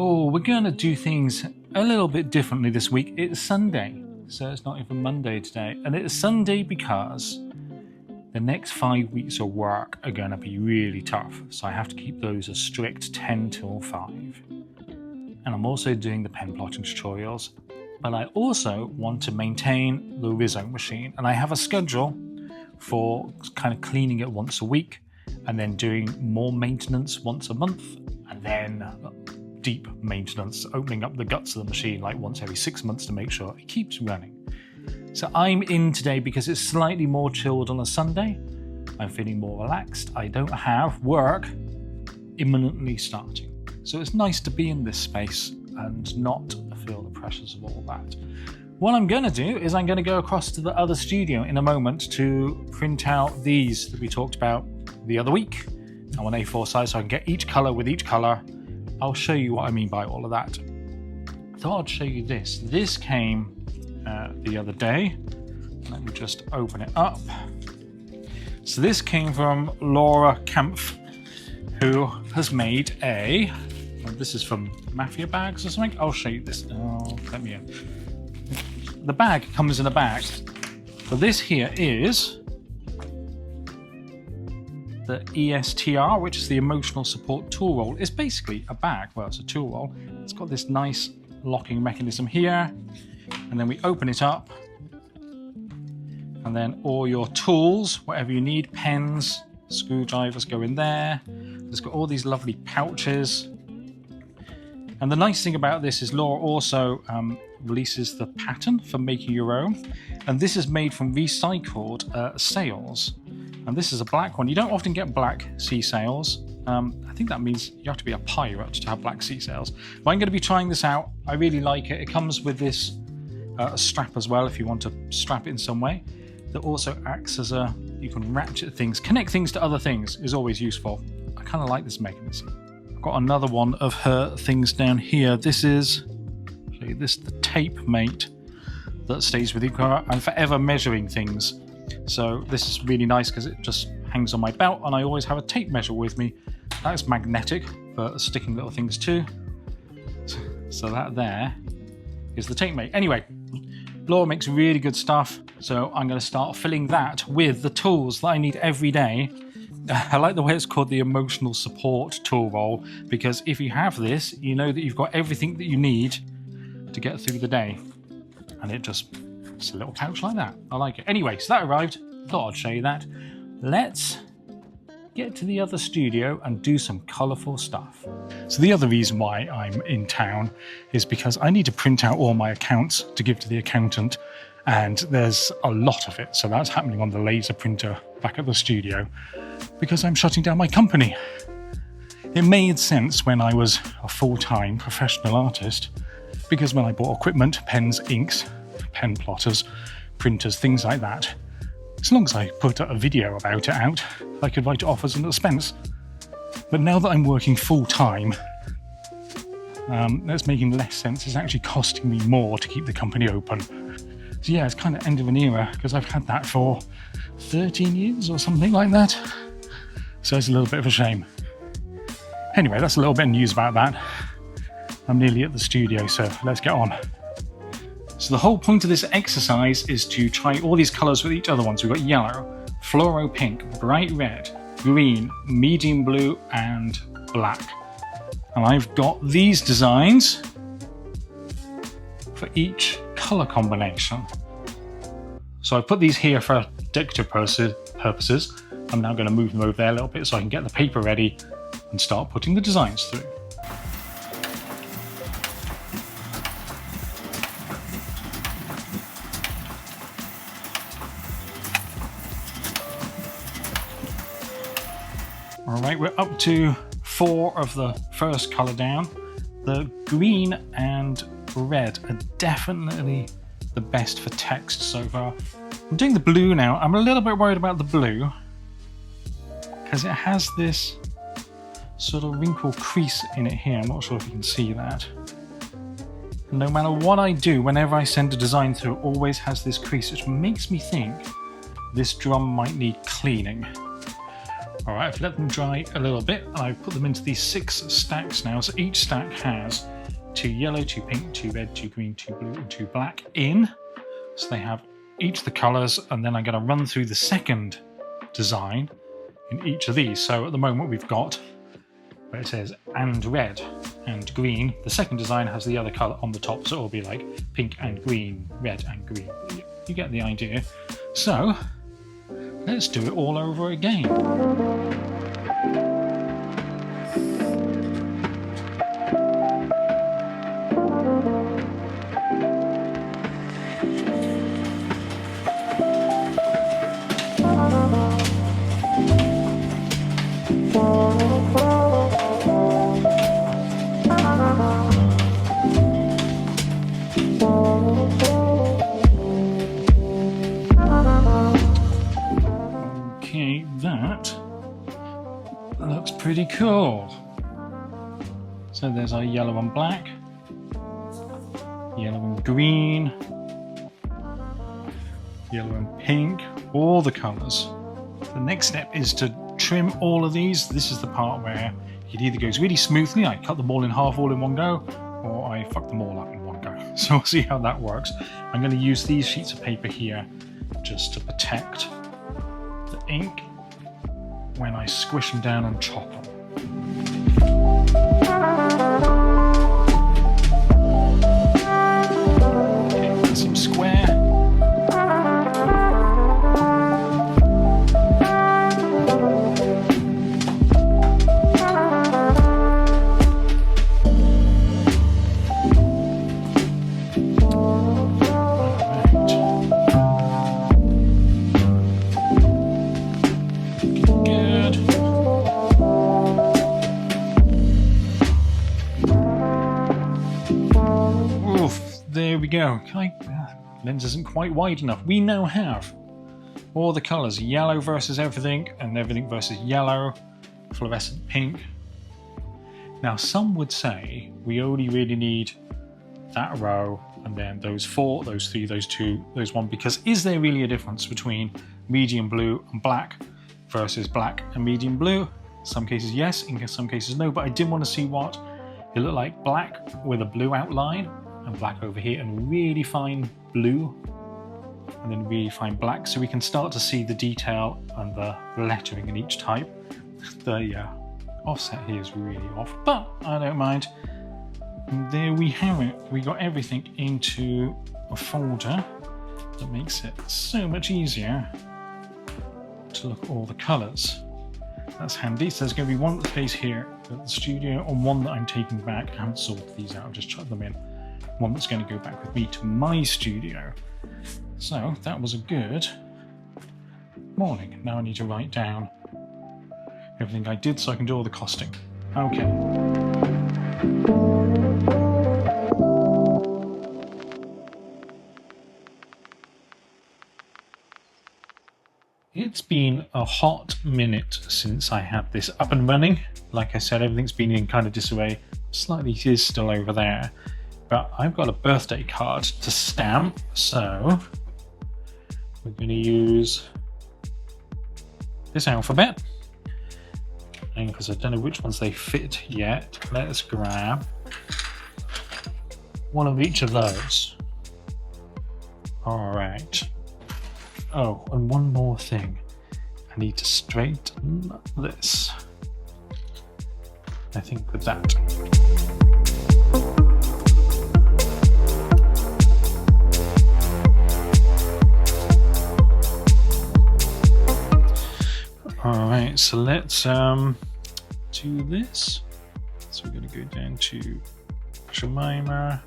Oh, we're going to do things a little bit differently this week. It's Sunday, so it's not even Monday today. And it's Sunday because the next 5 weeks of work are going to be really tough. So I have to keep those a strict 10 till 5. And I'm also doing the pen plotting tutorials. But I also want to maintain the Riso machine. And I have a schedule for kind of cleaning it once a week and then doing more maintenance once a month. And then deep maintenance, opening up the guts of the machine like once every 6 months to make sure it keeps running. So I'm in today because it's slightly more chilled on a Sunday. I'm feeling more relaxed. I don't have work imminently starting. So it's nice to be in this space and not feel the pressures of all that. What I'm going to do is I'm going to go across to the other studio in a moment to print out these that we talked about the other week. I want A4 size so I can get each colour with each colour. I'll show you what I mean by all of that. I thought I'd show you this. This came the other day. Let me just open it up. So this came from Laura Kampf, who has made a, this is from Mafia Bags or something. I'll show you this. Oh, let me in. The bag comes in a bag. But this here is the ESTR, which is the Emotional Support Tool Roll. It's basically a bag. Well, it's a tool roll. It's got this nice locking mechanism here. And then we open it up. And then all your tools, whatever you need, pens, screwdrivers go in there. It's got all these lovely pouches. And the nice thing about this is Laura also releases the pattern for making your own. And this is made from recycled sails. And this is a black one. You don't often get black sea sails. I think that means you have to be a pirate to have black sea sails. But I'm going to be trying this out. I really like it. It comes with this strap as well if you want to strap it in some way. That also acts as a, you can ratchet things, connect things to other things is always useful. I kind of like this mechanism. I've got another one of her things down here. This is, I'll show you this, the tape mate that stays with you. I'm forever measuring things. So this is really nice because it just hangs on my belt and I always have a tape measure with me. That's magnetic for sticking little things to. So that there is the tape mate. Anyway, Laura makes really good stuff. So I'm going to start filling that with the tools that I need every day. I like the way it's called the Emotional Support Tool Roll, because if you have this, you know that you've got everything that you need to get through the day. And it's a little pouch like that. I like it. Anyway, so that arrived. Thought I'd show you that. Let's get to the other studio and do some colourful stuff. So the other reason why I'm in town is because I need to print out all my accounts to give to the accountant, and there's a lot of it. So that's happening on the laser printer back at the studio because I'm shutting down my company. It made sense when I was a full-time professional artist, because when I bought equipment, pens, inks, pen plotters, printers, things like that, as long as I put a video about it out, I could write offers and expense. But now that I'm working full-time, that's making less sense. It's actually costing me more to keep the company open. So yeah, it's kind of end of an era because I've had that for 13 years or something like that. So it's a little bit of a shame. Anyway, that's a little bit of news about that. I'm nearly at the studio, so let's get on. So the whole point of this exercise is to try all these colours with each other ones. We've got yellow, fluoro pink, bright red, green, medium blue, and black. And I've got these designs for each colour combination. So I put these here for decorative purposes. I'm now going to move them over there a little bit so I can get the paper ready and start putting the designs through. Alright, we're up to 4 of the first colour down. The green and red are definitely the best for text so far. I'm doing the blue now. I'm a little bit worried about the blue because it has this sort of wrinkle crease in it here. I'm not sure if you can see that. And no matter what I do, whenever I send a design through, it always has this crease, which makes me think this drum might need cleaning. Alright, I've let them dry a little bit and I've put them into these 6 stacks now. So each stack has 2 yellow, 2 pink, 2 red, 2 green, 2 blue and 2 black in. So they have each the colours, and then I'm going to run through the second design in each of these. So at the moment we've got where it says and red and green. The second design has the other colour on the top, so it'll be like pink and green, red and green. You get the idea. So let's do it all over again. That looks pretty cool. So there's our yellow and black, yellow and green, yellow and pink, all the colours. The next step is to trim all of these. This is the part where it either goes really smoothly, I cut them all in half all in one go, or I fuck them all up in one go. So we'll see how that works. I'm going to use these sheets of paper here just to protect the ink when I squish them down and chop them. Okay, that's some square. There we go. Lens isn't quite wide enough. We now have all the colours, yellow versus everything and everything versus yellow, fluorescent pink. Now some would say we only really need that row and then those 4, those 3, those 2, those 1, because is there really a difference between medium blue and black versus black and medium blue? In some cases yes, in some cases no, but I did want to see what it looked like black with a blue outline and black over here and really fine blue and then really fine black, so we can start to see the detail and the lettering in each type. The offset here is really off, but I don't mind. And there we have it. We got everything into a folder that makes it so much easier to look at all the colours. That's handy. So there's going to be one that stays here at the studio and one that I'm taking back. I haven't sorted these out, I've just chucked them in. One that's going to go back with me to my studio. So that was a good morning. Now I need to write down everything I did so I can do all the costing. Okay. It's been a hot minute since I had this up and running. Like I said, everything's been in kind of disarray. Slightly is still over there. But I've got a birthday card to stamp, so we're going to use this alphabet. And because I don't know which ones they fit yet, let's grab one of each of those. All right. Oh, and one more thing. I need to straighten this. I think with that. Alright, so let's do this. So we're going to go down to Jemima,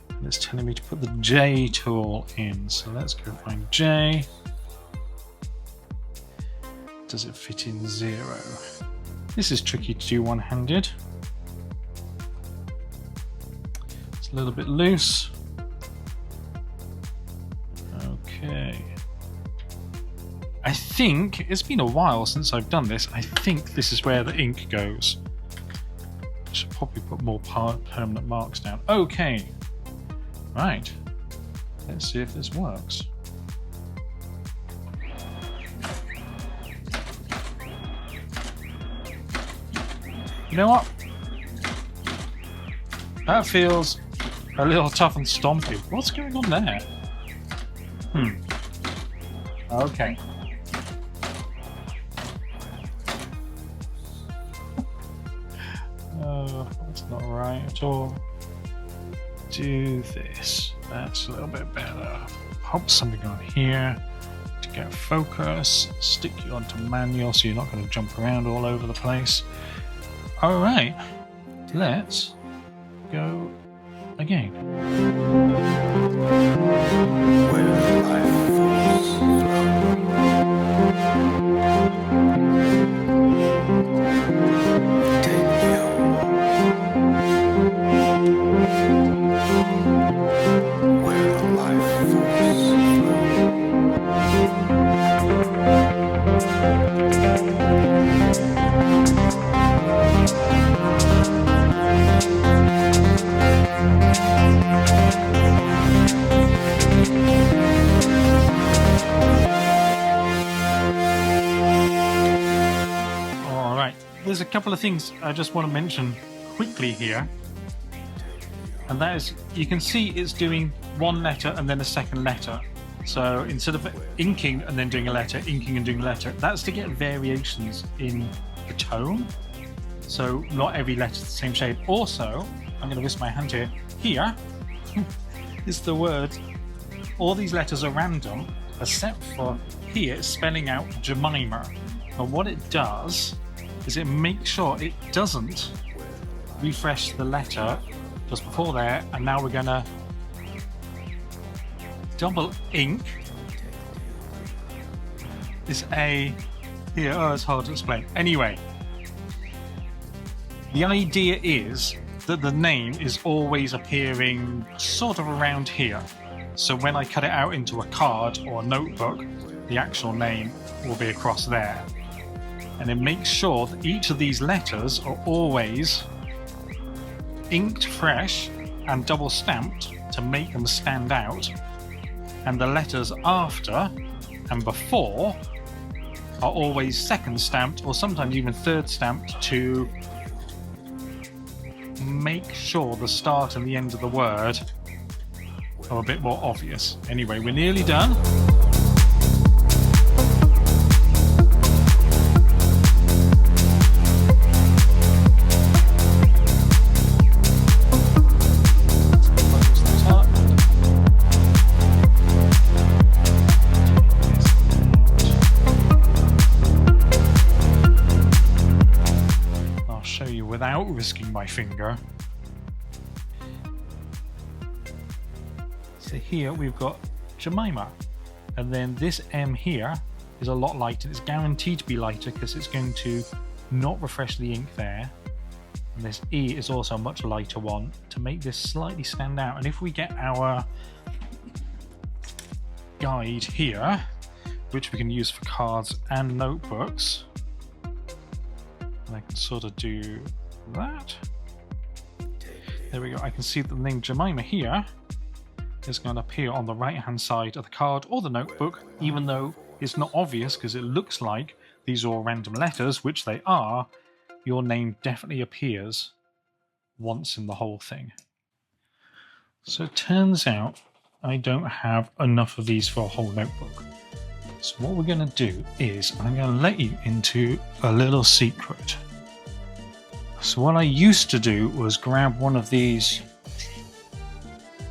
and it's telling me to put the J tool in. So let's go find J. Does it fit in 0? This is tricky to do one-handed. It's a little bit loose. Okay. I think, it's been a while since I've done this, I think this is where the ink goes. I should probably put more permanent marks down. Okay, right, let's see if this works. You know what? That feels a little tough and stompy. What's going on there? Okay. That's not right at all. Do this. That's a little bit better. Pop something on here to get focus. Stick you onto manual so you're not going to jump around all over the place. Alright, let's go again. There's a couple of things I just want to mention quickly here, and that is, you can see it's doing one letter and then a second letter. So instead of inking and then doing a letter, inking and doing a letter, that's to get variations in the tone. So not every letter is the same shape. Also, I'm going to whisk my hand here. Here is the word. All these letters are random, except for here it's spelling out Jemima. And what it does is it makes sure it doesn't refresh the letter just before there, and now we're gonna double ink this A here. Oh, it's hard to explain. Anyway, the idea is that the name is always appearing sort of around here. So when I cut it out into a card or a notebook, the actual name will be across there. And it makes sure that each of these letters are always inked fresh and double stamped to make them stand out, and the letters after and before are always second stamped or sometimes even third stamped to make sure the start and the end of the word are a bit more obvious. Anyway, we're nearly done. Without risking my finger. So here we've got Jemima, and then this M here is a lot lighter. It's guaranteed to be lighter because it's going to not refresh the ink there. And this E is also a much lighter one to make this slightly stand out. And if we get our guide here, which we can use for cards and notebooks, and I can sort of do that. There we go. I can see that the name Jemima here is going to appear on the right hand side of the card or the notebook, even though it's not obvious because it looks like these are all random letters, which they are. Your name definitely appears once in the whole thing. So it turns out I don't have enough of these for a whole notebook. So what we're going to do is I'm going to let you into a little secret. So what I used to do was grab one of these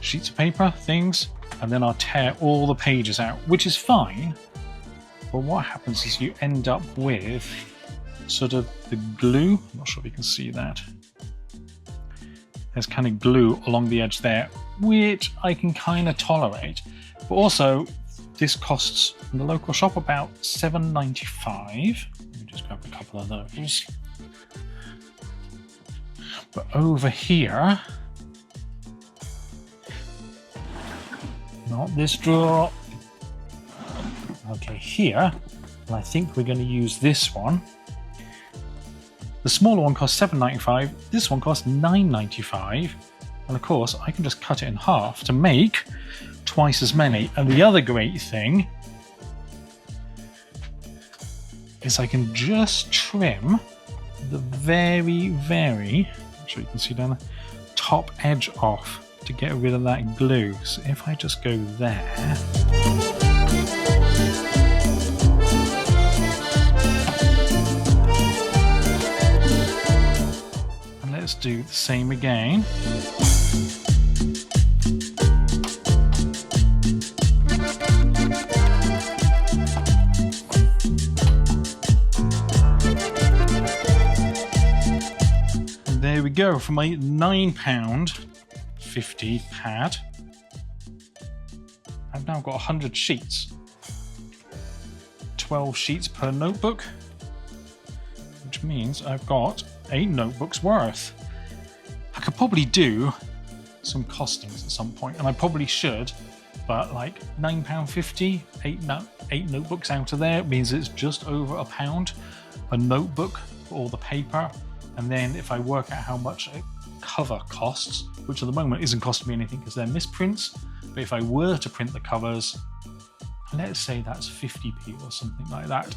sheets of paper things, and then I'll tear all the pages out, which is fine. But what happens is you end up with sort of the glue. I'm not sure if you can see that. There's kind of glue along the edge there, which I can kind of tolerate. But also, this costs in the local shop about $7.95. Let me just grab a couple of those. But over here, not this drawer. Okay, here, and I think we're going to use this one. The smaller one costs $7.95. This one costs $9.95. And of course, I can just cut it in half to make twice as many. And the other great thing is I can just trim the very, I'm sure you can see down there, top edge off to get rid of that glue. So if I just go there, and let's do the same again. And there we go, for my £9.50 pad. I've now got 100 sheets. 12 sheets per notebook, which means I've got 8 notebooks worth. I could probably do some costings at some point, and I probably should, but like £9.50, 8 notebooks out of there means it's just over £1 a notebook for all the paper. And then if I work out how much a cover costs, which at the moment isn't costing me anything because they're misprints, but if I were to print the covers, let's say that's 50p or something like that.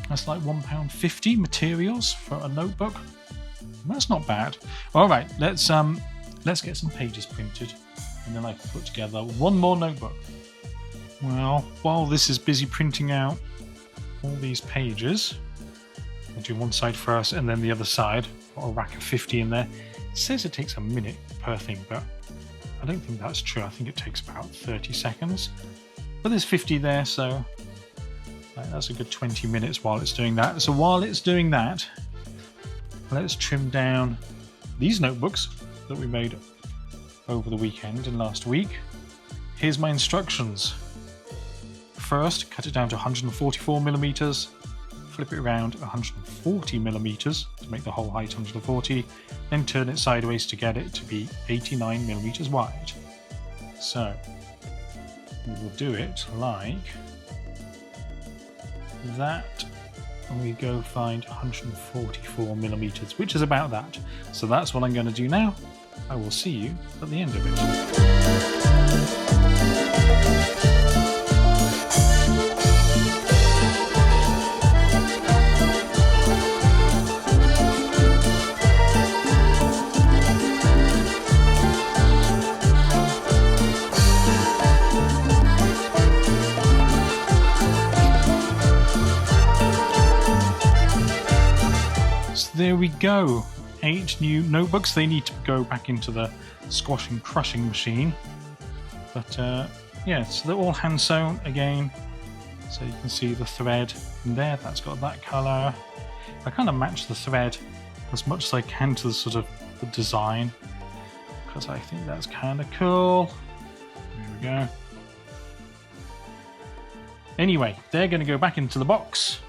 That's like £1.50 materials for a notebook. That's not bad. All right, let's get some pages printed, and then I can put together one more notebook. Well, while this is busy printing out all these pages, I'll do one side first and then the other side. Got a rack of 50 in there. It says it takes a minute per thing, but I don't think that's true. I think it takes about 30 seconds. But there's 50 there, so that's a good 20 minutes while it's doing that. So while it's doing that, let's trim down these notebooks that we made over the weekend and last week. Here's my instructions. First, cut it down to 144 millimeters, flip it around 140 millimeters to make the whole height 140, then turn it sideways to get it to be 89 millimeters wide. So we will do it like that, and we go find 144 millimeters, which is about that. So that's what I'm going to do now. I will see you at the end of it. There we go, 8 new notebooks. They need to go back into the squash and crushing machine, but yeah, so they're all hand sewn again. So you can see the thread in there, that's got that colour. I kind of match the thread as much as I can to the sort of the design, because I think that's kind of cool. There we go. Anyway, they're going to go back into the box,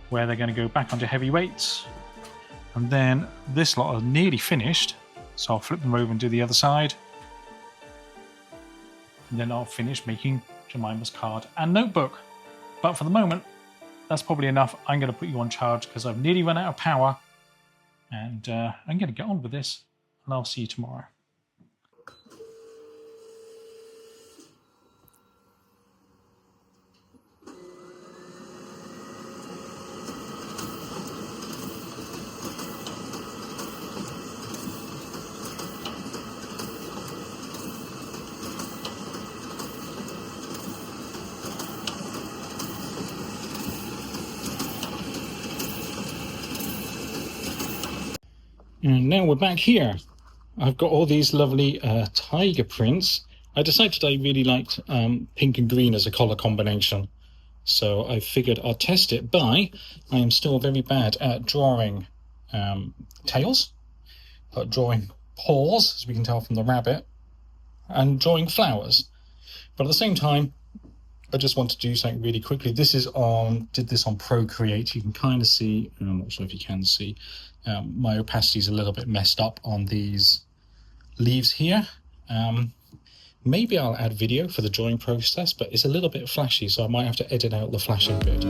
where they're going to go back onto heavy weights. And then this lot are nearly finished, so I'll flip them over and do the other side. And then I'll finish making Jemima's card and notebook. But for the moment, that's probably enough. I'm going to put you on charge because I've nearly run out of power. And I'm going to get on with this, and I'll see you tomorrow. And now we're back here. I've got all these lovely tiger prints. I decided I really liked pink and green as a colour combination. So I figured I'd test it by, I am still very bad at drawing tails, but drawing paws, as we can tell from the rabbit, and drawing flowers. But at the same time, I just want to do something really quickly. This is did this on Procreate. You can kind of see, I'm not sure if you can see, my opacity is a little bit messed up on these leaves here. Maybe I'll add video for the drawing process, but it's a little bit flashy, so I might have to edit out the flashing bit.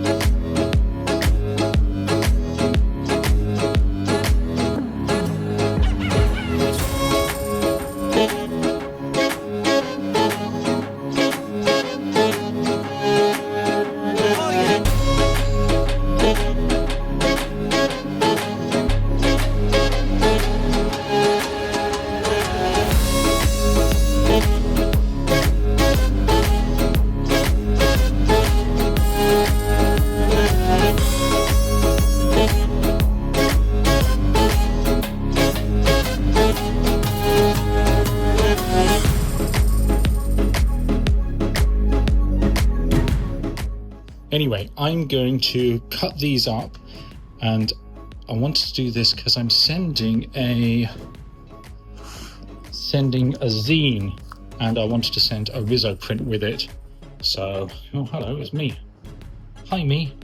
Anyway, I'm going to cut these up, and I wanted to do this because I'm sending a zine, and I wanted to send a Riso print with it. So, oh hello, it's me. Hi me.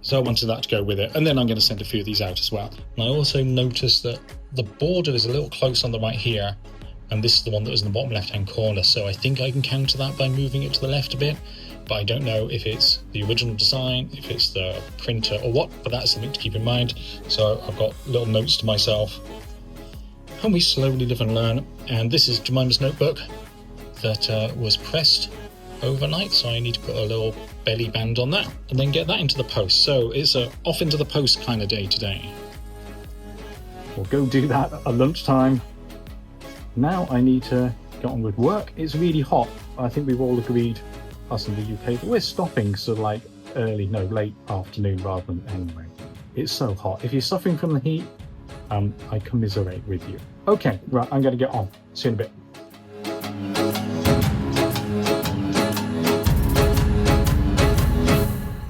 So I wanted that to go with it, and then I'm going to send a few of these out as well. And I also noticed that the border is a little close on the right here, and this is the one that was in the bottom left hand corner, so I think I can counter that by moving it to the left a bit, but I don't know if it's the original design, if it's the printer or what, but that's something to keep in mind. So I've got little notes to myself, and we slowly live and learn. And this is Jemima's notebook that was pressed overnight, so I need to put a little belly band on that and then get that into the post. So it's a off into the post kind of day today. We'll go do that at lunchtime. Now I need to get on with work. It's really hot. I think we've all agreed, us in the UK, that we're stopping sort of like late afternoon rather than anyway. It's so hot. If you're suffering from the heat, I commiserate with you. Okay, right, I'm going to get on. See you in a bit.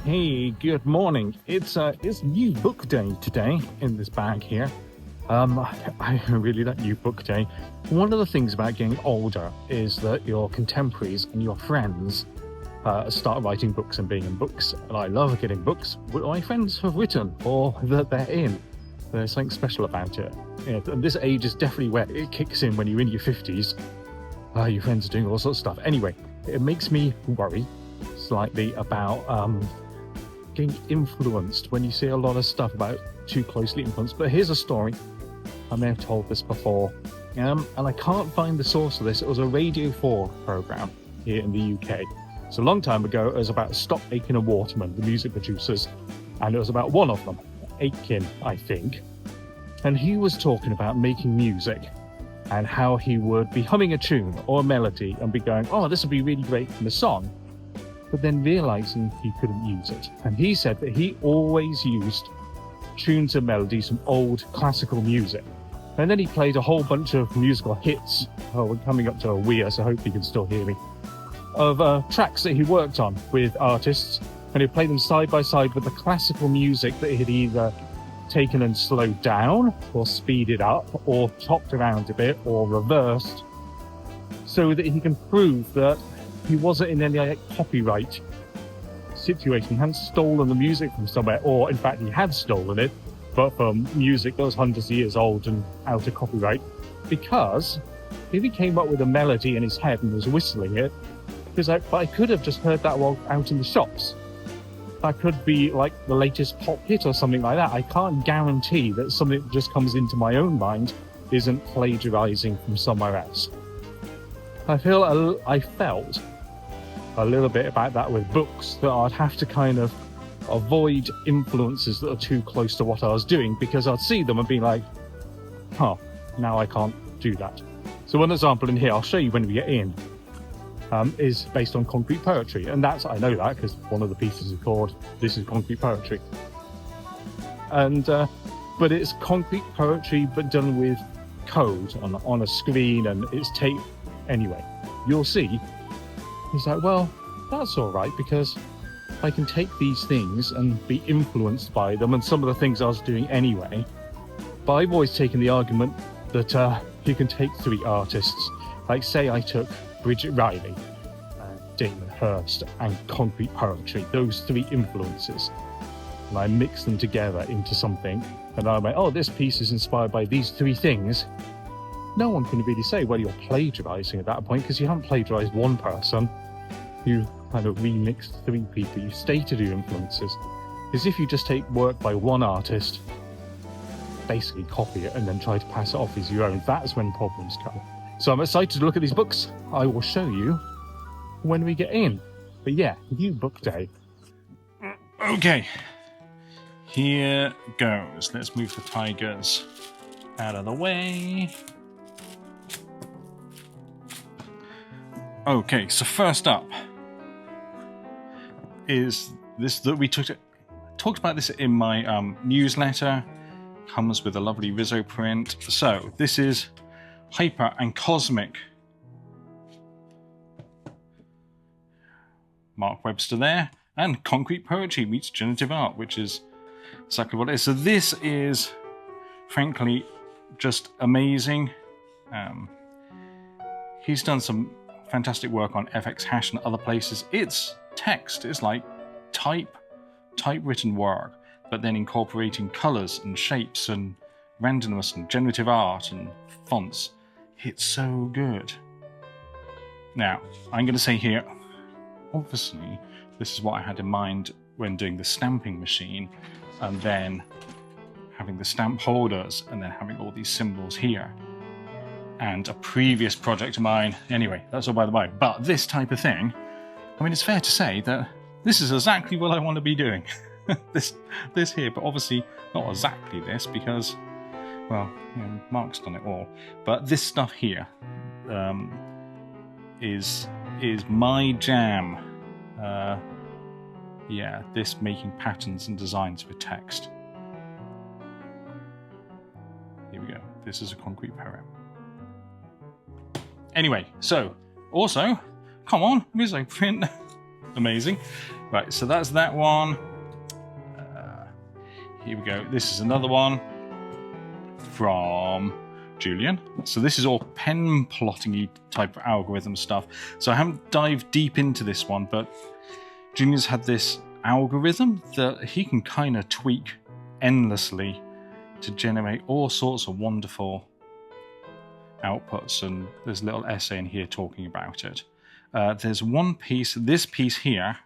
Hey, good morning. It's new book day today in this bag here. I really like new book day. One of the things about getting older is that your contemporaries and your friends start writing books and being in books. And I love getting books that my friends have written or that they're in. There's something special about it. Yeah, and this age is definitely where it kicks in when you're in your 50s. Your friends are doing all sorts of stuff. Anyway, it makes me worry slightly about getting influenced when you see a lot of stuff about too closely influenced. But here's a story. I may have told this before, and I can't find the source of this. It was a Radio 4 program here in the UK. So a long time ago, it was about Stock Aitken and Waterman, the music producers, and it was about one of them, Aitken, I think. And he was talking about making music and how he would be humming a tune or a melody and be going, oh, this would be really great in the song, but then realizing he couldn't use it. And he said that he always used tunes and melodies from old classical music. And then he played a whole bunch of musical hits. Oh, we're coming up to a weir, so I hope you can still hear me. Of tracks that he worked on with artists, and he'd play them side by side with the classical music that he'd either taken and slowed down, or speeded up, or chopped around a bit, or reversed, so that he can prove that he wasn't in any copyright situation. He hadn't stolen the music from somewhere, or in fact he had stolen it, but from music that was hundreds of years old and out of copyright. Because if he came up with a melody in his head and was whistling it, he was like, but I could have just heard that while out in the shops. That could be like the latest pop hit or something like that. I can't guarantee that something that just comes into my own mind isn't plagiarizing from somewhere else. I felt a little bit about that with books, that I'd have to kind of avoid influences that are too close to what I was doing, because I'd see them and be like, now I can't do that. So one example in here, I'll show you when we get in, is based on concrete poetry. And I know that because one of the pieces is called This is Concrete Poetry. And, but it's concrete poetry, but done with code on a screen, and it's tape. Anyway, you'll see. He's like, well, that's all right, because I can take these things and be influenced by them, and some of the things I was doing anyway. But I've always taken the argument that you can take three artists. Like, say I took Bridget Riley, Damon Hirst, and concrete poetry, those three influences, and I mix them together into something, and I went, oh, this piece is inspired by these three things. No one can really say, well, you're plagiarizing at that point, because you haven't plagiarized one person. You kind of remixed three people. You stated your influences. Because if you just take work by one artist, basically copy it, and then try to pass it off as your own, that's when problems come. So I'm excited to look at these books. I will show you when we get in. But yeah, new book day. Okay, here goes. Let's move the tigers out of the way. Okay, so first up is this that we talked about this in my newsletter. Comes with a lovely Riso print. So this is Hyper and Cosmic. Mark Webster there. And concrete poetry meets generative art, which is exactly what it is. So this is, frankly, just amazing. He's done some fantastic work on FX Hash and other places. It's text. It's like typewritten work, but then incorporating colors and shapes and randomness and generative art and fonts. It's so good. Now, I'm going to say here, obviously, this is what I had in mind when doing the stamping machine, and then having the stamp holders, and then having all these symbols here. And a previous project of mine, anyway, that's all by the by. But this type of thing, I mean, it's fair to say that this is exactly what I want to be doing. this here, but obviously not exactly this, because, well, you know, Mark's done it all. But this stuff here is my jam. Yeah, this making patterns and designs with text. Here we go. This is a concrete poem. Anyway, so also, come on, Riso print. Amazing. Right, so that's that one. Here we go. This is another one from Julian. So this is all pen plotting-y type of algorithm stuff. So I haven't dived deep into this one, but Julian's had this algorithm that he can kind of tweak endlessly to generate all sorts of wonderful outputs, and there's a little essay in here talking about it. There's one piece, this piece here,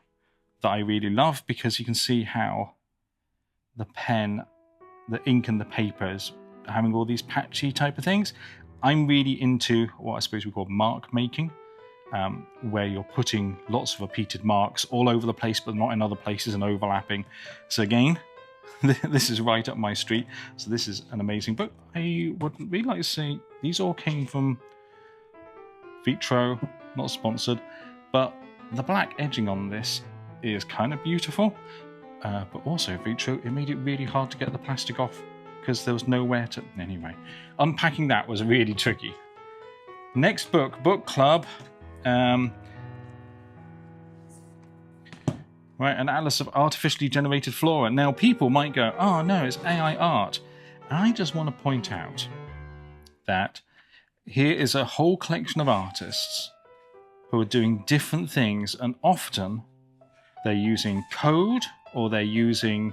that I really love, because you can see how the pen, the ink and the paper is having all these patchy type of things. I'm really into what I suppose we call mark making, where you're putting lots of repeated marks all over the place, but not in other places and overlapping. So again, this is right up my street. So this is an amazing book. I would really like to say these all came from Vitro, not sponsored, but the black edging on this is kind of beautiful. But also Vitro, it made it really hard to get the plastic off because there was nowhere to... Anyway, unpacking that was really tricky. Next book, book club. Right, an atlas of artificially generated flora. Now, people might go, oh no, it's AI art. And I just want to point out that here is a whole collection of artists who are doing different things, and often they're using code, or they're using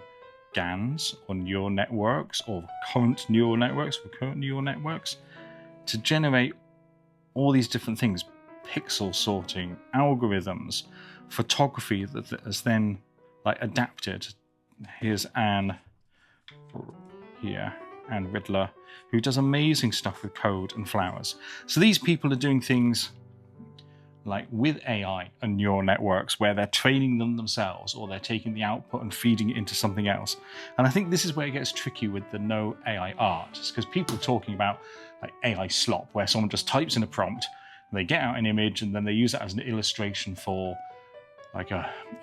GANs or neural networks, or current neural networks to generate all these different things. Pixel sorting, algorithms, photography that is then like adapted. Here's Anne here, Anne Riddler, who does amazing stuff with code and flowers. So these people are doing things like with AI and neural networks where they're training them themselves, or they're taking the output and feeding it into something else. And I think this is where it gets tricky with the no AI art, because people are talking about like AI slop, where someone just types in a prompt, and they get out an image, and then they use it as an illustration for like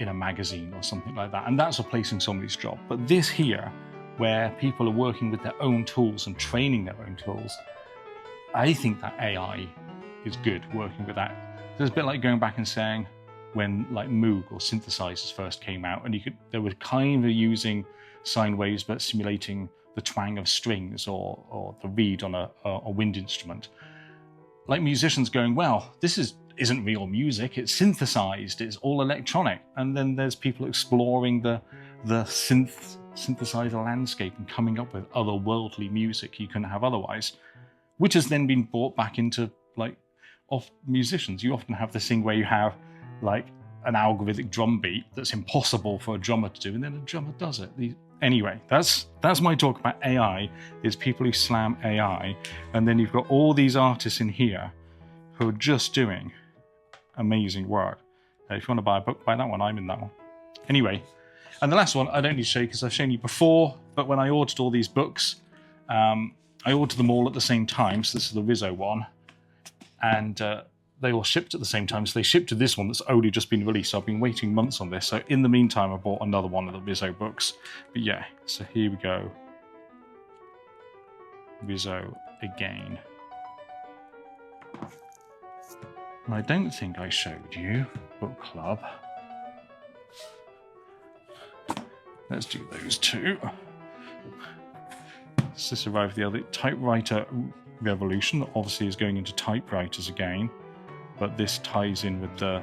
in a magazine or something like that. And that's replacing somebody's job. But this here, where people are working with their own tools and training their own tools, I think that AI is good working with that. So it's a bit like going back and saying when like Moog or synthesizers first came out, and they were kind of using sine waves but simulating the twang of strings or the reed on a wind instrument. Like musicians going, well, this isn't real music, it's synthesized, it's all electronic. And then there's people exploring the synthesizer landscape and coming up with otherworldly music you couldn't have otherwise, which has then been brought back into like of musicians. You often have this thing where you have like an algorithmic drum beat that's impossible for a drummer to do, and then a drummer does it. Anyway, that's my talk about AI, is people who slam AI, and then you've got all these artists in here who are just doing amazing work. If you want to buy a book, buy that one. I'm in that one. Anyway, and the last one I don't need to show you because I've shown you before, but when I ordered all these books, I ordered them all at the same time. So this is the Riso one, and they all shipped at the same time. So they shipped to this one that's only just been released. So I've been waiting months on this. So in the meantime, I bought another one of the Riso books. But yeah, so here we go. Riso again. And I don't think I showed you, book club, Let's do those two. So this arrived the other typewriter revolution. Obviously is going into typewriters again, but this ties in with the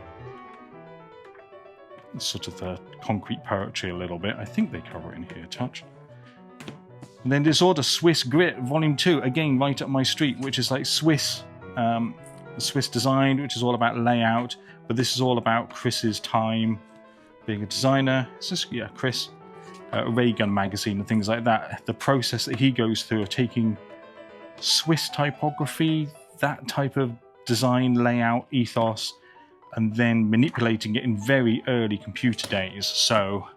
sort of the concrete poetry a little bit. I think they cover it in here a touch. And then Disorder Swiss Grit Volume 2, again right up my street, which is like Swiss design, which is all about layout, but this is all about Chris's time being a designer. Is this, yeah, Chris, Ray Gun magazine and things like that. The process that he goes through of taking Swiss typography, that type of design, layout, ethos, and then manipulating it in very early computer days. So,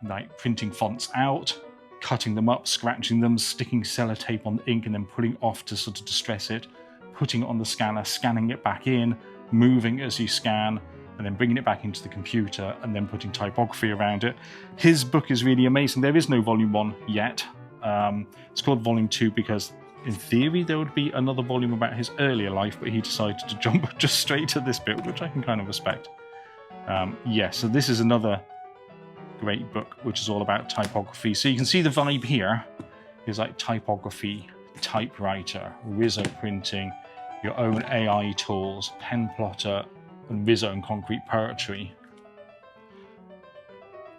like printing fonts out, cutting them up, scratching them, sticking sellotape on the ink, and then pulling off to sort of distress it, putting it on the scanner, scanning it back in, moving as you scan, and then bringing it back into the computer, and then putting typography around it. His book is really amazing. There is no Volume 1 yet. It's called Volume 2 because in theory there would be another volume about his earlier life, but he decided to jump just straight to this bit, which I can kind of respect. Yeah, so this is another great book, which is all about typography. So you can see the vibe here is like typography, typewriter, Riso printing, your own AI tools, penplotter, and Riso and concrete poetry.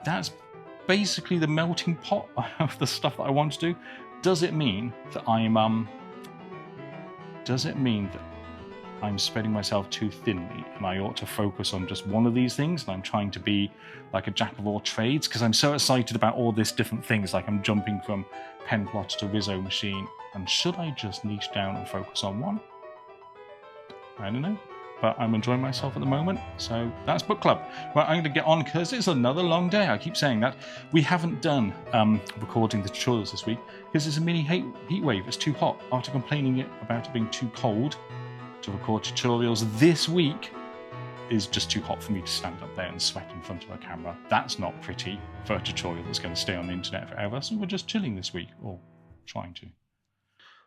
That's basically the melting pot of the stuff that I want to do. Does it mean that I'm spreading myself too thinly and I ought to focus on just one of these things, and I'm trying to be like a jack of all trades? Because I'm so excited about all these different things, like I'm jumping from penplotter to Riso machine, and should I just niche down and focus on one? I don't know, but I'm enjoying myself at the moment. So that's book club. Right, I'm going to get on because it's another long day. I keep saying that. We haven't done recording the tutorials this week because it's a mini heat wave. It's too hot. After complaining about it being too cold to record tutorials, this week is just too hot for me to stand up there and sweat in front of a camera. That's not pretty for a tutorial that's going to stay on the internet forever. So we're just chilling this week, or trying to.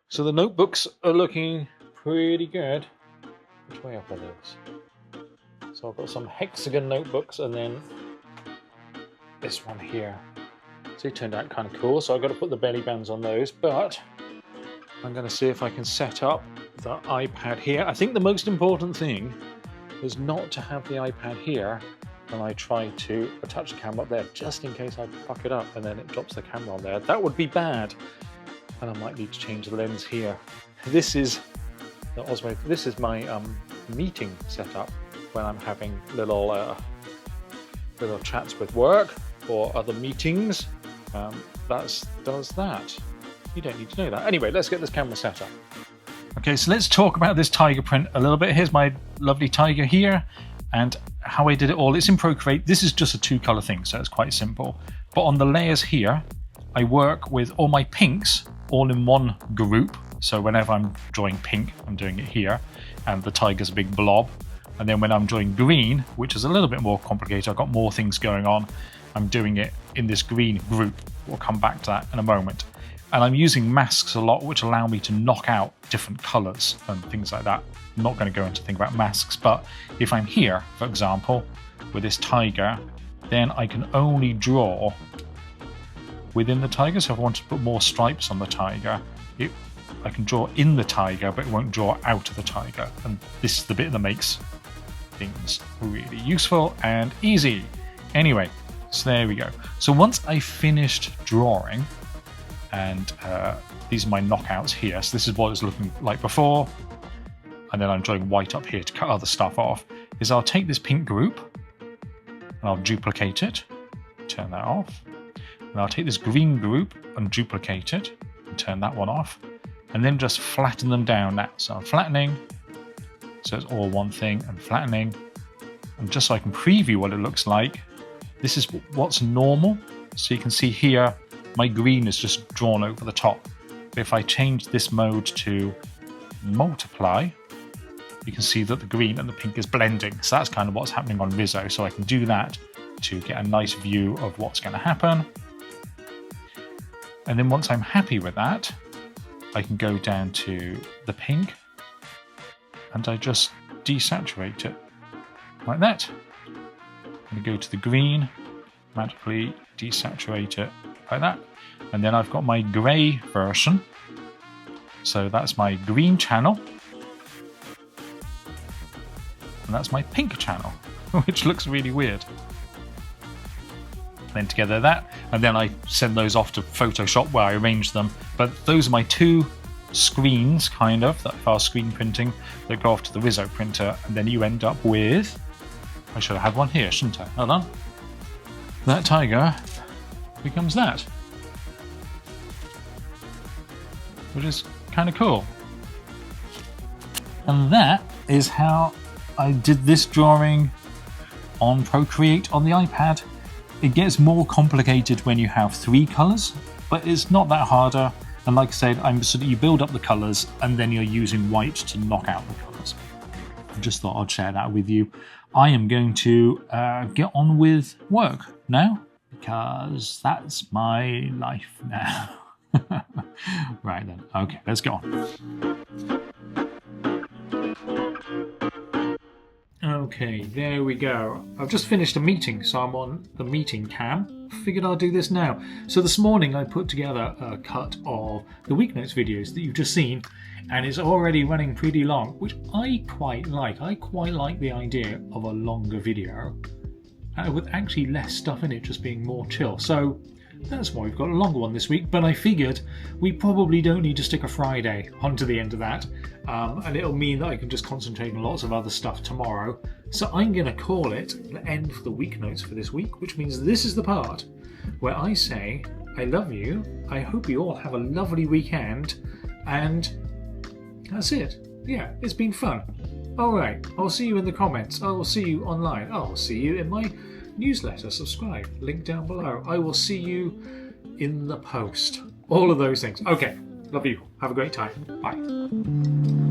So the notebooks are looking pretty good. Which way up are those? So I've got some hexagon notebooks and then this one here. So it turned out kind of cool. So I've got to put the belly bands on those, but I'm going to see if I can set up the iPad here. I think the most important thing is not to have the iPad here when I try to attach the camera up there, just in case I fuck it up and then it drops the camera on there. That would be bad. And I might need to change the lens here. This is my meeting setup when I'm having little chats with work or other meetings. That does that. You don't need to know that. Anyway, let's get this camera set up. Okay, so let's talk about this tiger print a little bit. Here's my lovely tiger here, and how I did it all. It's in Procreate. This is just a 2-color thing, so it's quite simple. But on the layers here, I work with all my pinks all in one group. So whenever I'm drawing pink, I'm doing it here, and the tiger's a big blob. And then when I'm drawing green, which is a little bit more complicated, I've got more things going on, I'm doing it in this green group. We'll come back to that in a moment. And I'm using masks a lot, which allow me to knock out different colors and things like that. I'm not going to go into thing about masks, but if I'm here, for example, with this tiger, then I can only draw within the tiger. So if I want to put more stripes on the tiger, I can draw in the tiger, but it won't draw out of the tiger. And this is the bit that makes things really useful and easy. Anyway, so there we go. So once I finished drawing, and these are my knockouts here. So this is what it was looking like before. And then I'm drawing white up here to cut other stuff off. Is I'll take this pink group and I'll duplicate it, turn that off. And I'll take this green group and duplicate it and turn that one off. And then just flatten them down now. So I'm flattening, so it's all one thing, and flattening. And just so I can preview what it looks like, this is what's normal. So you can see here, my green is just drawn over the top. But if I change this mode to multiply, you can see that the green and the pink is blending. So that's kind of what's happening on Riso. So I can do that to get a nice view of what's going to happen. And then once I'm happy with that, I can go down to the pink and I just desaturate it like that. I'm going to go to the green magically desaturate it like that. And then I've got my grey version. So that's my green channel. And that's my pink channel, which looks really weird. Then together that, and then I send those off to Photoshop where I arrange them. But those are my two screens, kind of, that are screen printing, that go off to the Riso printer, and then you end up with, I should have had one here, shouldn't I? Hold on. That tiger becomes that, which is kind of cool. And that is how I did this drawing on Procreate on the iPad. It gets more complicated when you have 3 colours, but it's not that harder. And like I said, you build up the colours and then you're using white to knock out the colours. I just thought I'd share that with you. I am going to get on with work now, because that's my life now. Right then, okay, let's go on. Okay, there we go. I've just finished a meeting, so I'm on the meeting cam. Figured I'll do this now. So this morning I put together a cut of the weeknotes videos that you've just seen, and it's already running pretty long, which I quite like. I quite like the idea of a longer video with actually less stuff in it, just being more chill. So that's why we've got a longer one this week, but I figured we probably don't need to stick a Friday onto the end of that, and it'll mean that I can just concentrate on lots of other stuff tomorrow. So I'm going to call it the end for the week notes for this week, which means this is the part where I say I love you, I hope you all have a lovely weekend, and that's it. Yeah, it's been fun. Alright, I'll see you in the comments, I will see you online, I'll see you in my newsletter, subscribe, link down below. I will see you in the post. All of those things. Okay, love you. Have a great time. Bye.